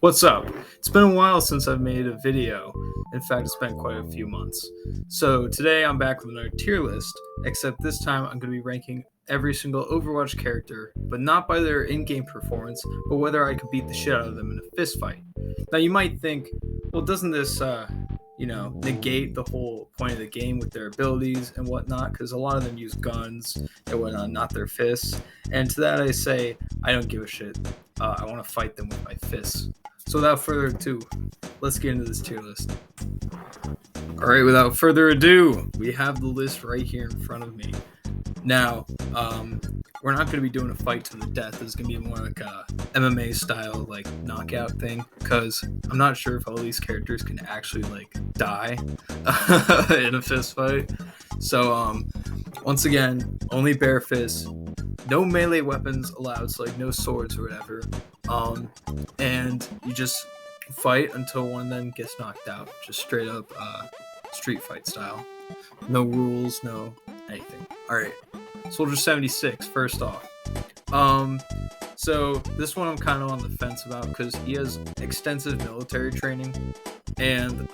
What's up? It's been a while since I've made a video. In fact, it's been quite a few months. So today I'm back with another tier list, except this time I'm going to be ranking every single Overwatch character, but not by their in-game performance, but whether I could beat the shit out of them in a fist fight. Now you might think, well, doesn't this, negate the whole point of the game with their abilities and whatnot? Because a lot of them use guns and whatnot, not their fists. And to that I say, I don't give a shit. I want to fight them with my fists. So without further ado, let's get into this tier list. All right, without further ado, we have the list right here in front of me. Now, we're not going to be doing a fight to the death. It's going to be more like a MMA style, like knockout thing, because I'm not sure if all these characters can actually like die in a fist fight. So, once again, only bare fists, no melee weapons allowed, so like no swords or whatever. And you just fight until one of them gets knocked out, just straight up street fight style. No rules, no anything. All right, Soldier 76. First off, so this one I'm kind of on the fence about because he has extensive military training, and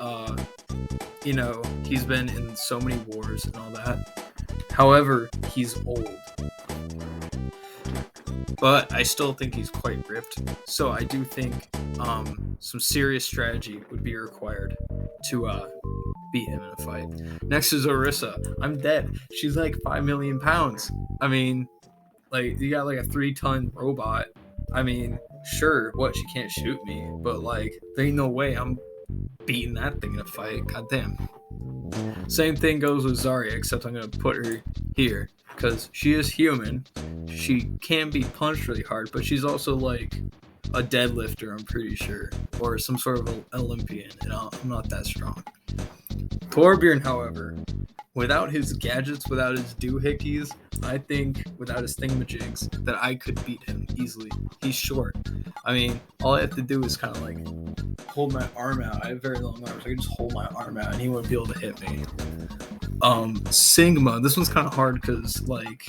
he's been in so many wars and all that. However, he's old, but I still think he's quite ripped. So I do think some serious strategy would be required to beat him in a fight. Next is Orisa. I'm dead. She's like 5 million pounds. I mean, like, you got like a 3-ton robot. I mean, sure, what, she can't shoot me, but like, there ain't no way I'm beating that thing in a fight. Goddamn. Same thing goes with Zarya, except I'm gonna put her here because she is human. She can be punched really hard, but she's also like a deadlifter, I'm pretty sure, or some sort of an Olympian, and I'm not that strong. Torbjorn, however, without his gadgets, without his doohickeys, I think without his thingamajigs, that I could beat him easily. He's short. I mean, all I have to do is kind of like hold my arm out. I have very long arms. I can just hold my arm out and he wouldn't be able to hit me. Sigma, this one's kind of hard because like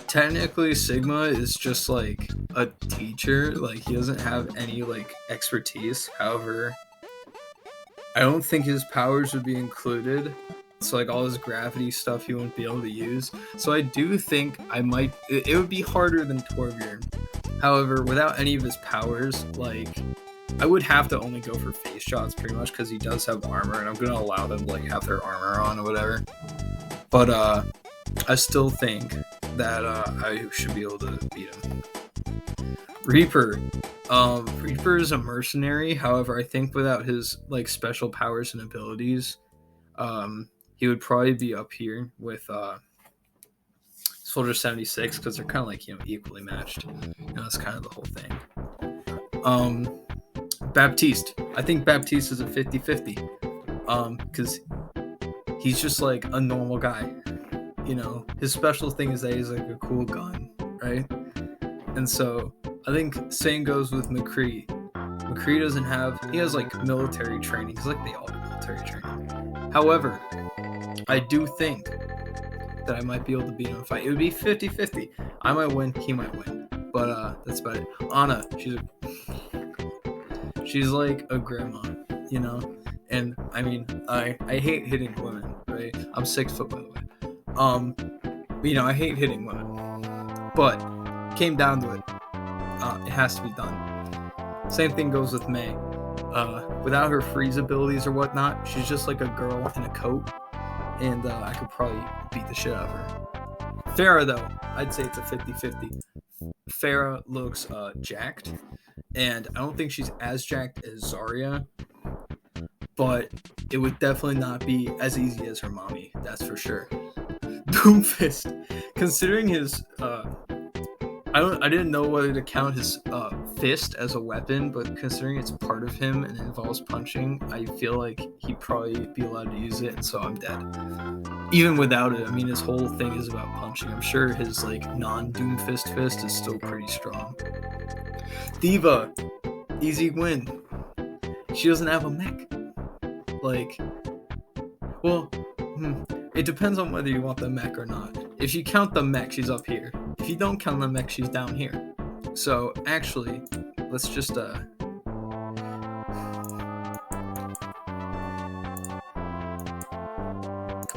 technically Sigma is just like a teacher. Like, he doesn't have any like expertise. However, I don't think his powers would be included. So like all his gravity stuff he wouldn't be able to use. So I do think it would be harder than Torbjorn. However, without any of his powers, like, I would have to only go for face shots pretty much because he does have armor, and I'm gonna allow them to like have their armor on or whatever. But I still think that I should be able to beat him. Reaper. Reaper is a mercenary. However, I think without his like special powers and abilities, he would probably be up here with Soldier 76 because they're kind of like equally matched. That's kind of the whole thing. Baptiste. I think Baptiste is a 50-50. Because he's just like a normal guy. His special thing is that he's like a cool gun, right? And so I think same goes with McCree. McCree he has like military training, because like they all have military training. However, I do think that I might be able to beat him in a fight. It would be 50-50. I might win, he might win. But that's about it. Ana, she's like a grandma, And I mean, I hate hitting women, right? I'm 6 foot, by the way. I hate hitting women. But came down to it. It has to be done. Same thing goes with Mei. Without her freeze abilities or whatnot, she's just like a girl in a coat, and I could probably beat the shit out of her. Pharah, though, I'd say it's a 50-50. Pharah looks jacked, and I don't think she's as jacked as Zarya, but it would definitely not be as easy as her mommy, that's for sure. Doomfist, considering his I didn't know whether to count his fist as a weapon, but considering it's part of him and it involves punching, I feel like he'd probably be allowed to use it, and so I'm dead. Even without it, I mean, his whole thing is about punching. I'm sure his like non-Doomfist fist is still pretty strong. Diva, easy win. She doesn't have a mech. Like, well, it depends on whether you want the mech or not. If you count the mech, she's up here. If you don't count the mech, she's down here. So actually, let's just come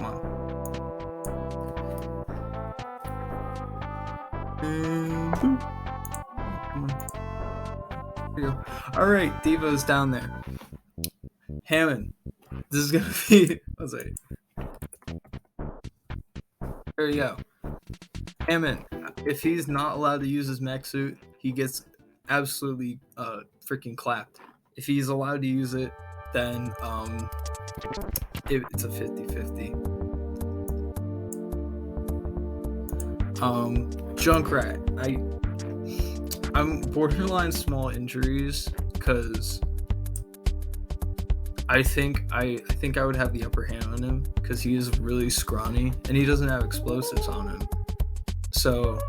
on. Come on. There you go. All right, Devo's down there. Hammond, this is gonna be. Let's see. There you go. Hammond, if he's not allowed to use his mech suit, he gets absolutely freaking clapped. If he's allowed to use it, then it's a 50-50. Junkrat, I'm borderline small injuries because I think I would have the upper hand on him because he is really scrawny and he doesn't have explosives on him. So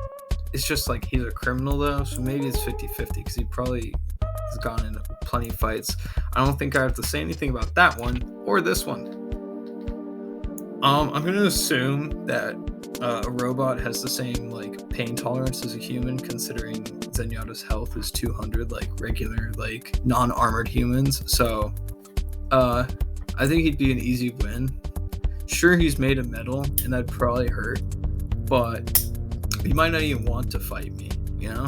it's just like he's a criminal though, so maybe it's 50-50 because he probably has gone in plenty of fights. I don't think I have to say anything about that one or this one. I'm gonna assume that a robot has the same like pain tolerance as a human, considering Zenyatta's health is 200 like regular like non-armored humans. So I think he'd be an easy win. Sure, he's made of metal and that'd probably hurt, but he might not even want to fight me, you know?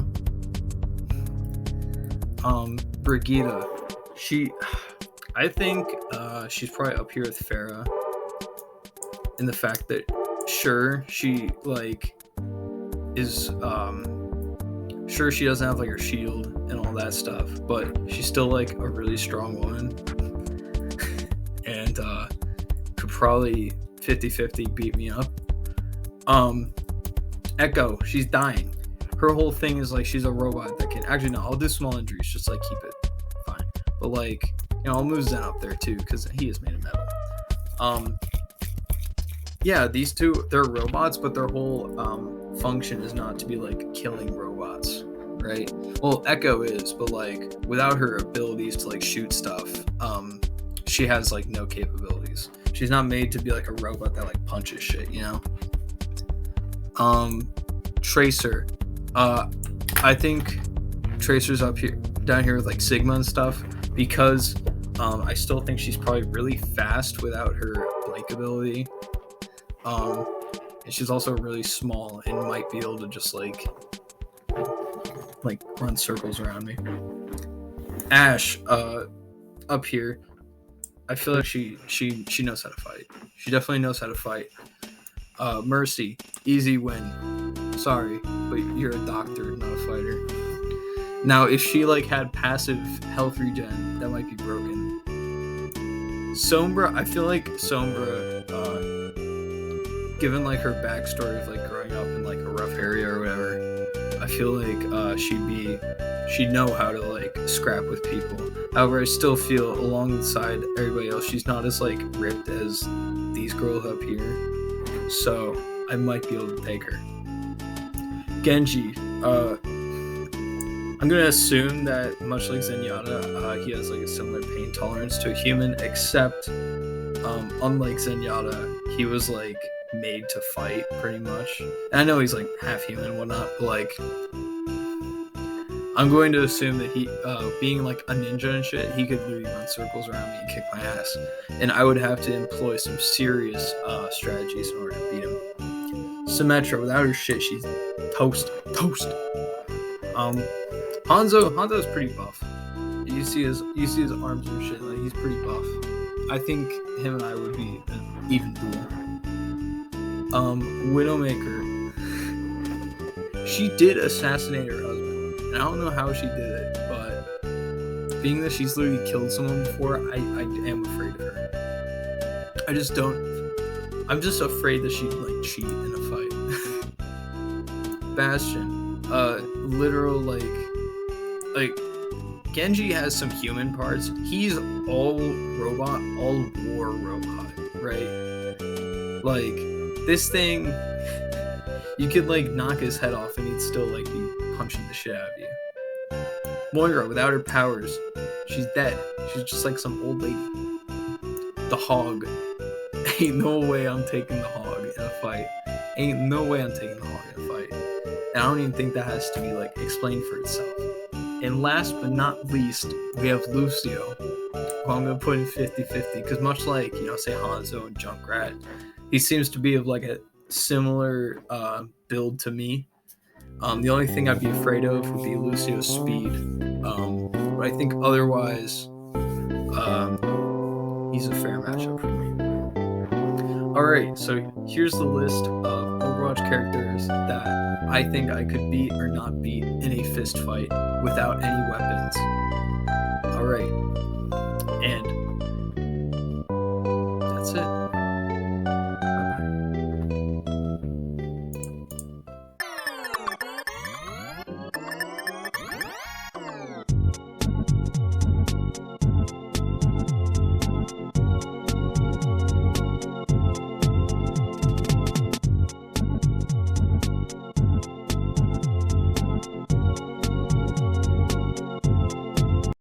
Brigitte, I think she's probably up here with Farah in the fact that sure she like is sure she doesn't have like her shield and all that stuff, but she's still like a really strong woman and could probably 50-50 beat me up. Echo, she's dying. Her whole thing is like she's a robot that can actually no, I'll do small injuries just like keep it fine. But like, you know, I'll move Zen up there too because he is made of metal. Yeah, these two, they're robots, but their whole function is not to be like killing robots, right? Well, Echo is, but like without her abilities to like shoot stuff, she has like no capabilities. She's not made to be like a robot that like punches shit, you know? Tracer, I think Tracer's down here with like Sigma and stuff because I still think she's probably really fast without her blink ability. And she's also really small and might be able to just like run circles around me. Ash, up here, I feel like she knows how to fight. She definitely knows how to fight. Mercy, easy win. Sorry, but you're a doctor, not a fighter. Now, if she like had passive health regen, that might be broken. Sombra, I feel like Sombra, given like her backstory of like growing up in like a rough area or whatever, I feel like she'd know how to like scrap with people. However, I still feel alongside everybody else, she's not as like ripped as these girls up here. So I might be able to take her. Genji, I'm gonna assume that much like Zenyatta, he has like a similar pain tolerance to a human, except unlike Zenyatta, he was like made to fight pretty much. And I know he's like half human and whatnot, but like I'm going to assume that he being like a ninja and shit, he could literally run circles around me and kick my ass, and I would have to employ some serious strategies in order to beat him. Symmetra, without her shit, she's toast. Hanzo's pretty buff. You see his arms and shit, like he's pretty buff. I think him and I would be an even duel. Widowmaker, she did assassinate her husband, and I don't know how she did it, but being that she's literally killed someone before, I am afraid of her. I'm just afraid that she'd like cheat in a fight. Bastion, literal like Genji has some human parts. He's all robot, all war robot, right? Like this thing, you could like knock his head off and he'd still like be punching the shit out of you. Moira, without her powers, she's dead. She's just like some old lady. The Hog, ain't no way I'm taking the Hog in a fight. And I don't even think that has to be like explained for itself. And last but not least, we have Lucio, who I'm going to put in 50-50, because much like, say Hanzo and Junkrat, he seems to be of like a similar build to me. The only thing I'd be afraid of would be Lucio's speed. But I think otherwise, he's a fair matchup for me. Alright, so here's the list of Overwatch characters that I think I could beat or not beat in a fist fight without any weapons. Alright, and